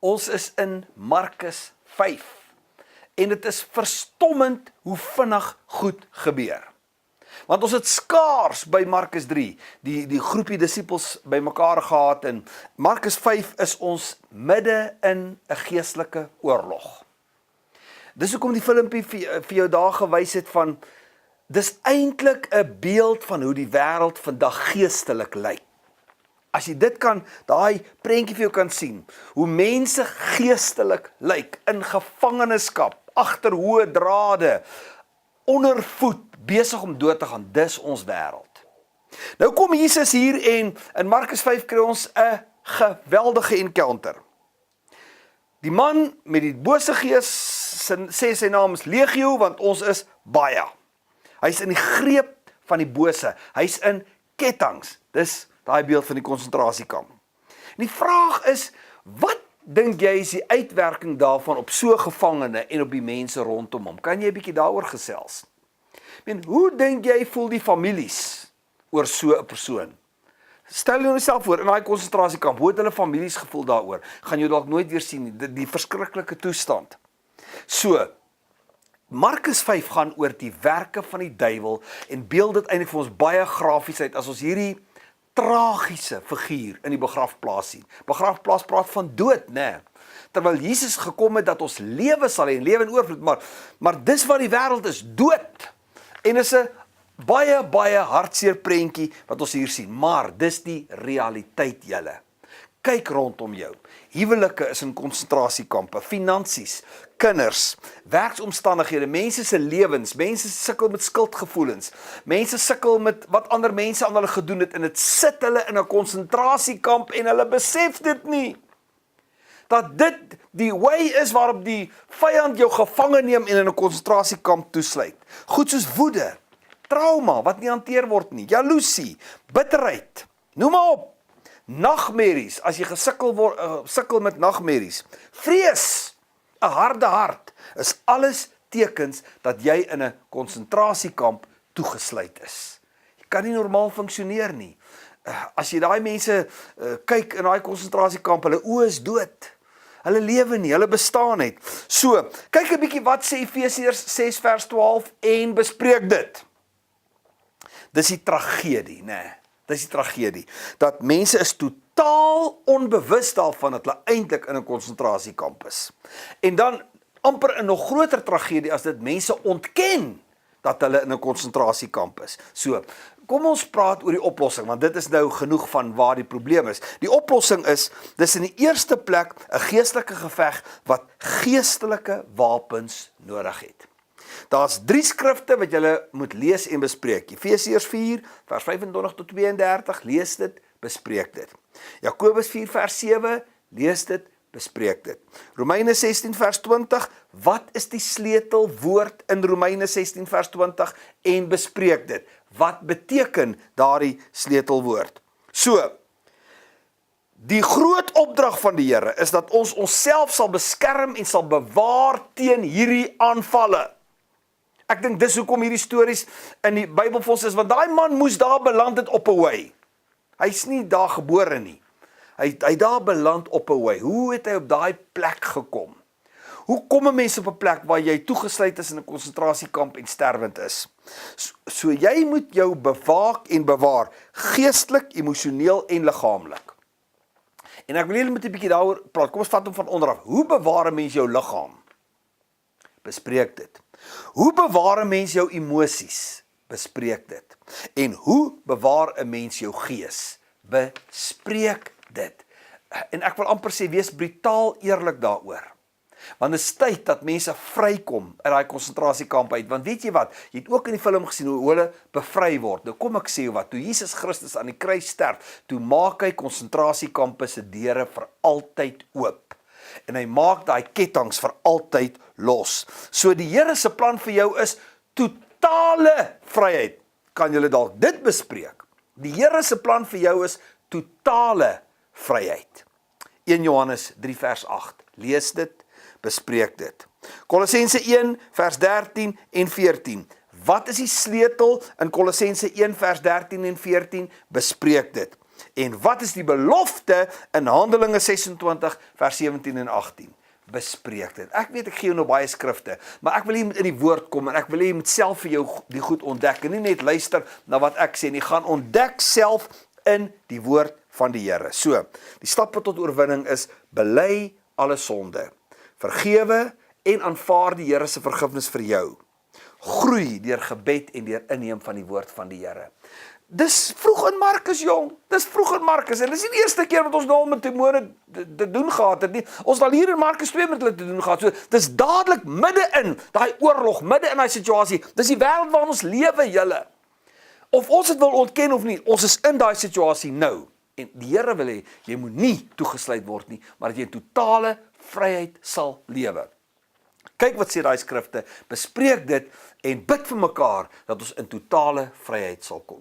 Ons is in Markus 5 en dit is verstommend hoe vinnig goed gebeur. Want ons het skaars by Markus 3, die groepie disippels by mekaar gehad en Markus 5 is ons midde in 'n geestelike oorlog. Dis hoekom die filmpie vir jou daar gewys het van, dis eintlik 'n beeld van hoe die wêreld vandag geestelik lyk. As jy dit kan, daai prentjie vir jou kan sien, hoe mense geestelik lyk, in gevangenskap, agter hoë drade, ondervoed, besig om dood te gaan, dis ons wêreld. Nou kom Jesus hier en in Markus 5 kry ons 'n geweldige encounter. Die man met die bose gees sê sy naam is Legio, want ons is baie. Hy's in die greep van die bose, hy's in kettinge, dis daai beeld van die konsentrasiekamp. En die vraag is, wat dink jy is die uitwerking daarvan op so gevangene en op die mense rondom hom? Kan jy 'n bietjie daaroor gesels? Hoe dink jy voel die families oor so 'n persoon? Stel jouself voor, in daai konsentrasiekamp, hoe het hulle families gevoel daaroor? Gaan jy dalk nooit weer sien nie, die verskriklike toestand. So, Markus 5 gaan oor die werke van die duiwel en beeld dit eintlik vir ons baie grafies uit as ons hierdie tragiese figuur in die begrafplaas sien. Begrafplaas praat van dood, né? Terwyl Jesus gekom het dat ons lewe sal hê en lewe in oorvloed, maar dis wat die wêreld is, dood. En is 'n baie hartseer prentjie wat ons hier sien, maar dis die realiteit julle. Kyk rondom jou. Huwelike is in konsentrasiekampe, finansies, kinders, werksomstandighede, mense se lewens, mense sukkel met skuldgevoelens, mense sukkel met wat ander mense aan hulle gedoen het en dit sit hulle in 'n konsentrasiekamp en hulle besef dit nie. Dat dit die way is waarop die vyand jou gevange neem en in 'n konsentrasiekamp toesluit. Goed soos woede, trauma wat nie hanteer word nie, jaloesie, bitterheid, noem maar op. Nagmerries, as jy sukkel met nagmerries, vrees, 'n harde hart, is alles tekens dat jy in 'n konsentrasiekamp toegesluit is. Jy kan nie normaal funksioneer nie. As jy daai mense kyk in daai konsentrasiekamp, hulle oë is dood. Hulle lewe nie, hulle bestaan net. So, kyk 'n bietjie wat sê Efesiërs 6 vers 12 en bespreek dit. Dis die tragedie, né? Dis die tragedie, dat mense is totaal onbewus daarvan dat hulle eintlik in 'n konsentrasiekamp is. En dan amper 'n nog groter tragedie as dit mense ontken dat hulle in 'n konsentrasiekamp is. So, kom ons praat oor die oplossing, want dit is nou genoeg van waar die probleem is. Die oplossing is, dis in die eerste plek 'n geestelike geveg wat geestelike wapens nodig het. Daar's 3 skrifte wat julle moet lees en bespreek. Efesiërs 4 vers 25 tot 32, lees dit, bespreek dit. Jakobus 4 vers 7, lees dit, bespreek dit. Romeine 16 vers 20, wat is die sleutelwoord in Romeine 16 vers 20 en bespreek dit. Wat beteken daardie sleutelwoord? So, die groot opdrag van die Here is dat ons onsself sal beskerm en sal bewaar teen hierdie aanvalle. Ek dink dis hoekom hierdie stories in die Bybel vir ons is, want daai man moes daar beland het op 'n way. Hy's nie daar gebore nie. Hy daar beland op 'n way. Hoe het hy op daai plek gekom? Hoe kom 'n mens op 'n plek waar jy toegesluit is in 'n konsentrasiekamp en sterwend is? So jy moet jou bewaak en bewaar, geestelik, emosioneel en liggaamlik. En ek wil julle met 'n bietjie daaroor praat. Kom ons vat hom van onderaf. Hoe bewaar 'n mens jou liggaam? Bespreek dit. Hoe bewaar 'n mens jou emosies? Bespreek dit. En hoe bewaar 'n mens jou gees? Bespreek dit. En ek wil amper sê, wees brutaal eerlik daaroor. Want dit is tyd dat mense vrykom uit daai konsentrasiekamp uit. Want weet jy wat? Jy het ook in die film gesien hoe hulle bevry word. Nou kom ek sê wat, toe Jesus Christus aan die kruis sterf, toe maak hy konsentrasiekampe se deure vir altyd oop. En hy maak daai kettinge vir altyd los. So die Here se plan vir jou is totale vryheid. Kan julle dalk dit bespreek? Die Here se plan vir jou is totale vryheid. 1 Johannes 3 vers 8. Lees dit, bespreek dit. Kolossense 1 vers 13 en 14. Wat is die sleutel in Kolossense 1 vers 13 en 14? Bespreek dit. En wat is die belofte in Handelinge 26 vers 17 en 18? Bespreek dit. Ek weet ek gee jou nou baie skrifte, maar ek wil jy moet in die woord kom en ek wil jy moet self vir jou die goed ontdek en nie net luister na wat ek sê nie, gaan ontdek self in die woord van die Here. So, die stappe tot oorwinning is bely alle sonde, vergewe en aanvaar die Here se vergifnis vir jou. Groei deur gebed en deur inneem van die woord van die Here. Dis vroeg in Markus, jong. Dis vroeg in Markus. En dis nie die eerste keer wat ons nou al met demone te doen gehad het nie. Ons het al hier in Markus 2 met hulle te doen gehad. So, dis dadelik midde in daai oorlog, midde in daai situasie. Dis die wêreld waarin ons lewe, julle. Of ons dit wil ontken of nie, ons is in daai situasie nou. En die Here wil hê, jy moet nie toegesluit word nie, maar dat jy in totale vryheid sal lewe. Kyk wat sê daai skrifte, bespreek dit en bid vir mekaar dat ons in totale vryheid sal kom.